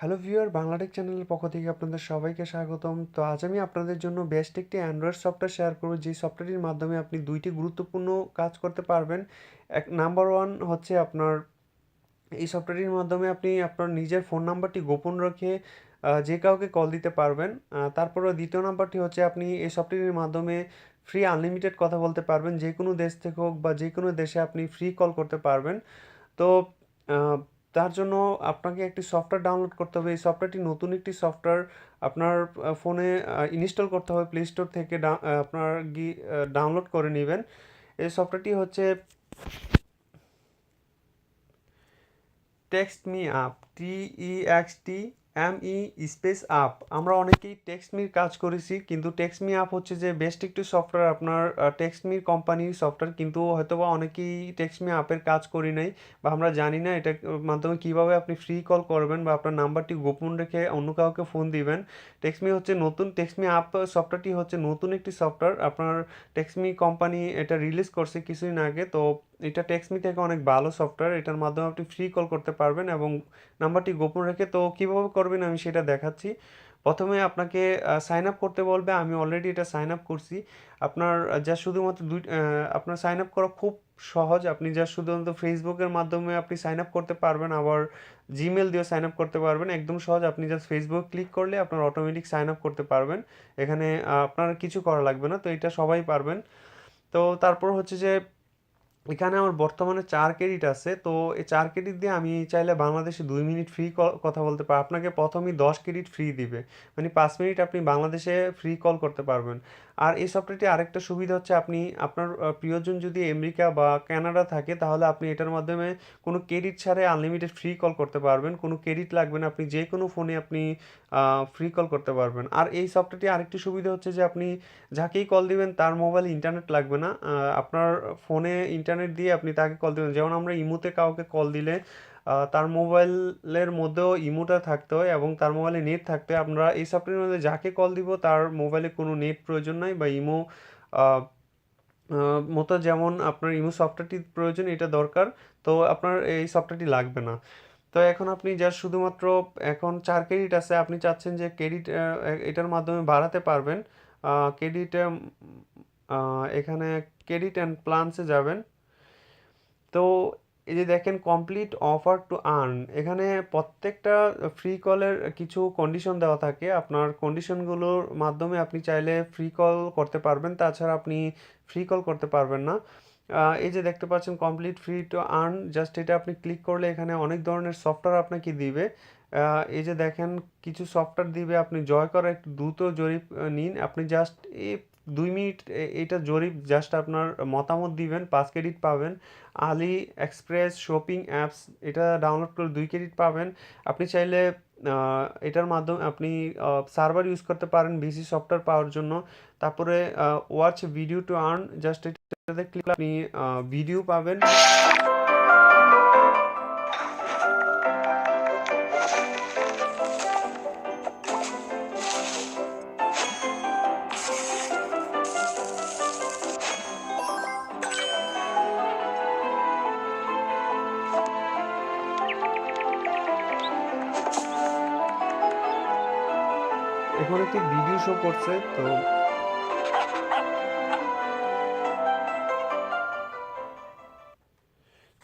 Hello viewer Bangla Tech চ্যানেলের পক্ষ থেকে আপনাদের সবাইকে স্বাগতম। তো আজ আমি আপনাদের জন্য বেস্ট একটি অ্যান্ড্রয়েড সফটওয়্যার শেয়ার করব, যে সফটওয়্যারটির মাধ্যমে আপনি দুইটি গুরুত্বপূর্ণ কাজ করতে পারবেন। নাম্বার ওয়ান হচ্ছে আপনার এই সফটওয়্যারটির মাধ্যমে আপনি আপনার নিজের ফোন নাম্বারটি গোপন রেখে যে কাউকে কল দিতে পারবেন। তারপরে দ্বিতীয় নাম্বারটি হচ্ছে আপনি এই সফটওয়্যারের মাধ্যমে ফ্রি আনলিমিটেড কথা বলতে পারবেন, যে কোনো দেশ থেকে হোক বা যে কোনো দেশে আপনি ফ্রি কল করতে পারবেন। তো আহ, তার জন্য আপনাকে একটি সফটওয়্যার ডাউনলোড করতে হবে। এই সফটওয়্যারটি নতুন একটি সফটওয়্যার, আপনার ফোনে ইনস্টল করতে হবে প্লে স্টোর থেকে। আপনার ডাউনলোড করে নেবেন। এই সফটওয়্যারটি হচ্ছে text me up, TEXTME space up. আমরা অনেকেই টেক্সট মির কাজ করেছি, কিন্তু টেক্সট মি আপ হচ্ছে যে বেস্ট একটি সফটওয়্যার, আপনার টেক্সট মির কোম্পানির সফটওয়্যার, কিন্তু হয়তোবা অনেকেই টেক্সট মি আপের কাজ করি নাই বা আমরা জানি না এটার মাধ্যমে কিভাবে আপনি ফ্রি কল করবেন বা আপনার নাম্বারটি গোপন রেখে অন্য কাউকে ফোন দিবেন। টেক্সট মি হচ্ছে নতুন, টেক্সট মি আপ সফটওয়্যারটি হচ্ছে নতুন একটি সফটওয়্যার। আপনার টেক্সট মি কোম্পানি এটা রিলিজ করছে কিছুদিন আগে। তো এটা টেক্সমি থেকে অনেক ভালো সফটওয়্যার, এটার মাধ্যমে আপনি ফ্রি কল করতে পারবেন এবং নাম্বারটি গোপন রেখে। তো কীভাবে করবেন আমি সেটা দেখাচ্ছি। প্রথমে আপনাকে সাইন আপ করতে বলবে, আমি অলরেডি এটা সাইন আপ করছি। আপনার যা শুধুমাত্র আপনার সাইন আপ করা খুব সহজ। আপনি যা শুধুমাত্র ফেসবুকের মাধ্যমে আপনি সাইন আপ করতে পারবেন, আবার জিমেল দিয়েও সাইন আপ করতে পারবেন, একদম সহজ। আপনি জাস্ট ফেসবুক ক্লিক করলে আপনার অটোমেটিক সাইন আপ করতে পারবেন। এখানে আপনার কিছু করা লাগবে না, তো এটা সবাই পারবেন। তো তারপর হচ্ছে যে এখানে আমার বর্তমানে 4 ক্রেডিট আছে। তো এই 4 ক্রেডিট দিয়ে আমি চাইলে বাংলাদেশে 2 মিনিট ফ্রি কথা বলতে পারি। আপনাকে প্রথমেই 10 ক্রেডিট ফ্রি দিবে, মানে 5 মিনিট আপনি বাংলাদেশে ফ্রি কল করতে পারবেন। আর এই সফটওয়্যারটি আরেকটা সুবিধা হচ্ছে, আপনি আপনার প্রিয়জন যদি আমেরিকা বা কানাডা থাকে, তাহলে আপনি এটার মাধ্যমে কোনো ক্রেডিট ছাড়াই আনলিমিটেড ফ্রি কল করতে পারবেন। কোনো ক্রেডিট লাগবে না, আপনি যে কোনো ফোনে আপনি ফ্রি কল করতে পারবেন। আর এই সফটওয়্যারটি আরেকটি সুবিধা হচ্ছে যে আপনি যাকেই কল দিবেন তার মোবাইলে ইন্টারনেট লাগবে না। আপনার ফোনে ইন্টারনেট দিয়ে আপনি তাকে কল দিবেন। যেমন আমরা ইমোতে কাউকে কল দিলে তার মোবাইলের মধ্যেও ইমোটা থাকতে হয় এবং তার মোবাইলে নেট থাকতে হয়। আমরা এই সফটওয়্যারের মধ্যে যাকে কল দিব তার মোবাইলে কোনো নেট প্রয়োজন নাই বা ইমো আহ, মতো যেমন আপনার ইমো সফটওয়্যারটি প্রয়োজন, এটা দরকার। তো আপনার এই সফটওয়্যারটি লাগবে না। তো এখন আপনি জাস্ট শুধুমাত্র এখন 4 ক্রেডিট আছে, আপনি চাচ্ছেন যে ক্রেডিট এটার মাধ্যমে বাড়াতে পারবেন। ক্রেডিট এখানে ক্রেডিট অ্যান্ড প্ল্যানসে যাবেন। তো এই যে দেখেন কমপ্লিট অফার টু আর্ন, এখানে প্রত্যেকটা ফ্রি কলের কিছু কন্ডিশন দেওয়া থাকে। আপনার কন্ডিশনগুলোর মাধ্যমে আপনি চাইলে ফ্রি কল করতে পারবেন, তাছাড়া আপনি ফ্রি কল করতে পারবেন না। এই যে দেখতে পাচ্ছেন complete free to earn, just এটা আপনি ক্লিক করলে এখানে অনেক ধরনের সফটওয়্যার আপনাকে দিবে। এই যে দেখেন কিছু সফটওয়্যার দিবে, আপনি জয় করার একটু দ্রুত জরিপ নিন। আপনি জাস্ট এই 2 মিনিট এটা জরিপ জাস্ট আপনার মতামত দিবেন, 5 ক্রেডিট পাবেন। আলি এক্সপ্রেস শপিং অ্যাপস, এটা ডাউনলোড করে 2 ক্রেডিট পাবেন। আপনি চাইলে এটার মাধ্যমে আপনি সার্ভার ইউজ করতে পারেন বিসি সফটওয়্যার পাওয়ার জন্য। তারপরে watch video to earn, just এটাতে ক্লিক আপনি ভিডিও পাবেন। এখন একটি ভিডিও শো করছে।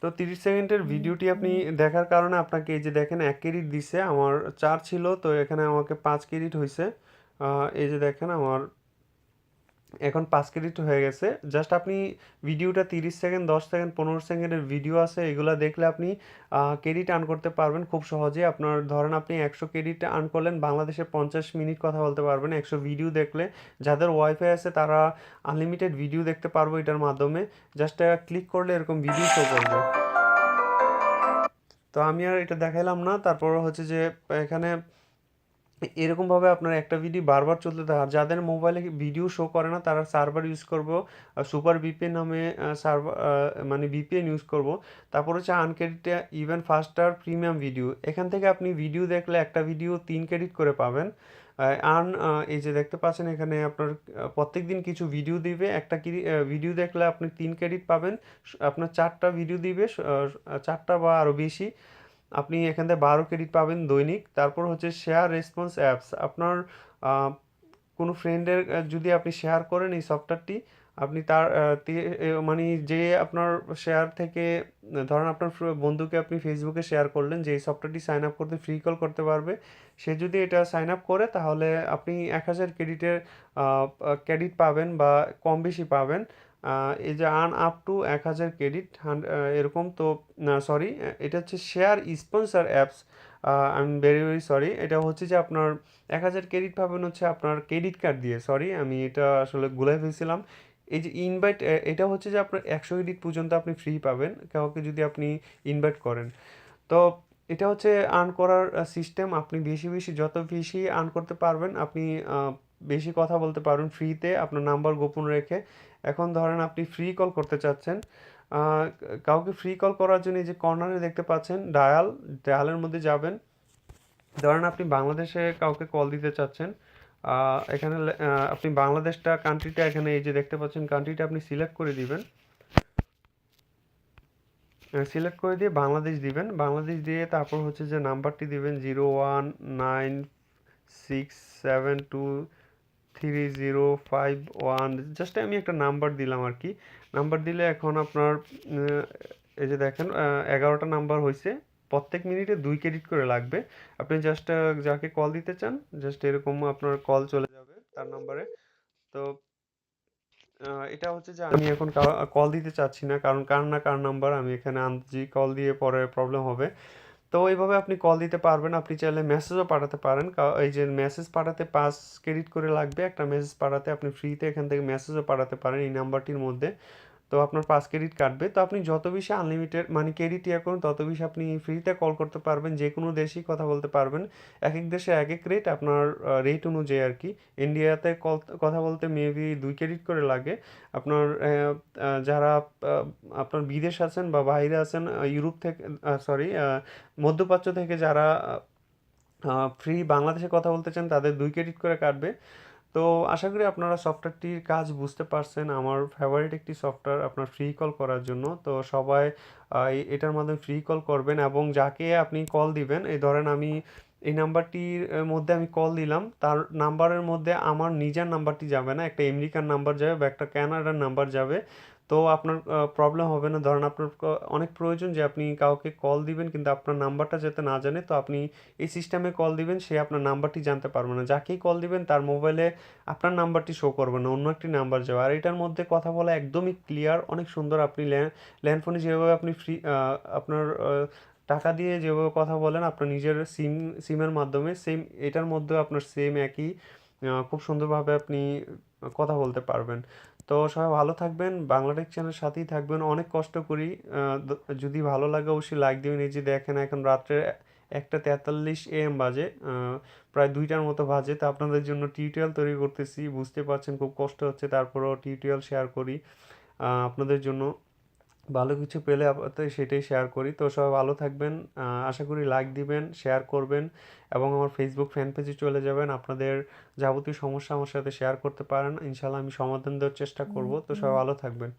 তো 30 সেকেন্ডের ভিডিওটি আপনি দেখার কারণে আপনাকে এই যে দেখেন 1 ক্রেডিট দিছে, আমার 4 ছিল, তো এখানে আমাকে 5 ক্রেডিট হয়েছে। এই যে দেখেন আমার এখন 5 ক্রেডিট হয়ে গেছে। জাস্ট আপনি ভিডিওটা 30 সেকেন্ড, 10 সেকেন্ড, 15 সেকেন্ডের ভিডিও আছে, এগুলো দেখলে আপনি ক্রেডিট আর্ন করতে পারবেন খুব সহজে। আপনার ধরেন আপনি 100 ক্রেডিট আর্ন করলেন, বাংলাদেশে 50 মিনিট কথা বলতে পারবেন 100 ভিডিও দেখলে। যাদের ওয়াইফাই আছে তারা আনলিমিটেড ভিডিও দেখতে পারবো এটার মাধ্যমে। জাস্ট ক্লিক করলে এরকম ভিডিও শো করবে। তো আমি আর এটা দেখাইলাম না। তারপর হচ্ছে যে এখানে এরকমভাবে আপনার একটা ভিডিও বারবার চলতে থাকে। আর যাদের মোবাইলে ভিডিও শো করে না তারা সার্ভার ইউজ করব, সুপার ভিপিএন নামে সার্ভার, মানে ভিপিএন ইউজ করব। তারপর হচ্ছে আনক্রেডিটে ইভেন ফাস্টার প্রিমিয়াম ভিডিও, এখান থেকে আপনি ভিডিও দেখলে একটা ভিডিও 3 ক্রেডিট করে পাবেন। আর্ন, এই যে দেখতে পাচ্ছেন এখানে আপনার প্রত্যেক দিন কিছু ভিডিও দিবে, একটা ভিডিও দেখলে আপনি 3 ক্রেডিট পাবেন। আপনার 4টা ভিডিও দিবে, 4টা বা আরও বেশি। আপনি এখান থেকে 12 ক্রেডিট পাবেন দৈনিক। তারপর হচ্ছে শেয়ার রেসপন্স অ্যাপস। আপনার আহ, কোনো ফ্রেন্ডের যদি আপনি শেয়ার করেন এই সফটওয়্যারটি, আপনি তার মানে যে আপনার শেয়ার থেকে ধরেন আপনার বন্ধুকে আপনি ফেসবুকে শেয়ার করলেন যে এই সফটওয়্যারটি সাইন আপ করতে ফ্রি কল করতে পারবে, সে যদি এটা সাইন আপ করে তাহলে আপনি 1000 ক্রেডিটের ক্রেডিট পাবেন বা কম বেশি পাবেন। এই যে আর্ন আপ টু 1000 ক্রেডিট এরকম তো, না সরি, এটা হচ্ছে share sponsor apps. I am very very sorry, এটা হচ্ছে যে আপনার 1000 ক্রেডিট পাবেন হচ্ছে আপনার ক্রেডিট কার্ড দিয়ে। সরি, আমি এটা আসলে গুলাই ফেলছিলাম। এই যে ইনভাইট, এটা হচ্ছে যে আপনার 100 ক্রেডিট পর্যন্ত আপনি ফ্রি পাবেন কাউকে যদি আপনি ইনভাইট করেন। তো এটা হচ্ছে আর্ন করার সিস্টেম। আপনি বেশি বেশি যত বেশি আর্ন করতে পারবেন, আপনি বেশি কথা বলতে পারবেন ফ্রিতে আপনার নাম্বার গোপন রেখে। এখন ধরেন আপনি ফ্রি কল করতে চাচ্ছেন, কাউকে ফ্রি কল করার জন্য এই যে কর্নারে দেখতে পাচ্ছেন ডায়ালের মধ্যে যাবেন। ধরেন আপনি বাংলাদেশে কাউকে কল দিতে চাচ্ছেন, এখানে আপনি বাংলাদেশটা কান্ট্রিটা এখানে এই যে দেখতে পাচ্ছেন কান্ট্রিটা আপনি সিলেক্ট করে দিবেন। সিলেক্ট করে দিয়ে বাংলাদেশ দিবেন, বাংলাদেশ দিয়ে তারপর হচ্ছে যে নাম্বারটি দিবেন 0196723051। জাস্ট আমি একটা নাম্বার দিলাম আর কি। নাম্বার দিলে এখন আপনার এই যে দেখেন 11টা নাম্বার হয়েছে। প্রত্যেক মিনিটে 2 ক্রেডিট করে লাগবে। আপনি জাস্ট যাকে কল দিতে চান জাস্ট এরকম আপনার কল চলে যাবে তার নাম্বারে। তো এটা হচ্ছে যে আমি এখন কল দিতে চাচ্ছি না, কারণ কার না কার নাম্বার আমি এখানে আনছি, কল দিয়ে পরে প্রবলেম হবে। তো এইভাবে আপনি কল দিতে পারবেন। আপনি চাইলে মেসেজও পাঠাতে পারেন। এই যে মেসেজ পাঠাতে 5 ক্রেডিট করে লাগবে একটা মেসেজ পাঠাতে। আপনি ফ্রিতে এখান থেকে মেসেজও পাঠাতে পারেন এই নাম্বারটির মধ্যে। তো আপনার 5 ক্রেডিট কাটবে। তো আপনি যত বেশি আনলিমিটেড মানে ক্রেডিট ইয়ে করুন তত বেশি আপনি ফ্রিতে কল করতে পারবেন, যে কোনো দেশেই কথা বলতে পারবেন। এক এক দেশে এক এক রেট, আপনার রেট অনুযায়ী আর কি। ইন্ডিয়াতে কথা বলতে মেবি 2 ক্রেডিট করে লাগে। আপনার যারা আপনার বিদেশ আছেন বা বাইরে আছেন, ইউরোপ থেকে সরি মধ্যপ্রাচ্য থেকে যারা ফ্রি বাংলাদেশে কথা বলতে চান তাদের 2 ক্রেডিট করে কাটবে। তো আশা করি আপনারা সফটওয়্যারটির কাজ বুঝতে পারছেন। আমার ফেভারিট একটি সফটওয়্যার আপনার ফ্রি কল করার জন্য। তো সবাই এটার মাধ্যমে ফ্রি কল করবেন এবং যাকে আপনি কল দিবেন, এই ধরেন আমি এই নাম্বারটির মধ্যে আমি কল দিলাম, তার নাম্বারের মধ্যে আমার নিজের নাম্বারটি যাবে না, একটা আমেরিকান নাম্বার যাবে বা একটা কানাডার নাম্বার যাবে। তো আপনার প্রবলেম হবে না। ধরেন আপনার অনেক প্রয়োজন যে আপনি কাউকে কল দিবেন কিন্তু আপনার নাম্বারটা যাতে না জানে, তো আপনি এই সিস্টেমে কল দিবেন, সে আপনার নাম্বারটি জানতে পারবে না। যাকেই কল দিবেন তার মোবাইলে আপনার নাম্বারটি শো করবে না, অন্য একটি নাম্বার যাবে। আর এটার মধ্যে কথা বলা একদমই ক্লিয়ার, অনেক সুন্দর। আপনি ল্যান্ডফোনে যেভাবে আপনি ফ্রি আপনার টাকা দিয়ে যেভাবে কথা বলেন আপনার নিজের সিমের মাধ্যমে, সেম এটার মধ্যেও আপনার সেম একই খুব সুন্দরভাবে আপনি কথা বলতে পারবেন। তো সবাই ভালো থাকবেন, বাংলাটেক চ্যানেলের সাথেই থাকবেন। অনেক কষ্ট করি। যদি ভালো লাগে অবশ্যই লাইক দিবেন। এই যে দেখেন এখন রাত্রে 1:43 AM বাজে, প্রায় 2টার মতো বাজে। তো আপনাদের জন্য টিউটোরিয়াল তৈরি করতেছি, বুঝতে পারছেন খুব কষ্ট হচ্ছে, তারপরেও টিউটোরিয়াল শেয়ার করি আপনাদের জন্য। ভালো কিছু পেলে সেটাই শেয়ার করি। তো সবাই ভালো থাকবেন। আশা করি লাইক দিবেন, শেয়ার করবেন এবং আমার ফেসবুক ফ্যান পেজে চলে যাবেন। আপনাদের যাবতীয় সমস্যা আমার সাথে শেয়ার করতে পারেন, ইনশাল্লাহ আমি সমাধান দেওয়ার চেষ্টা করব। তো সবাই ভালো থাকবেন।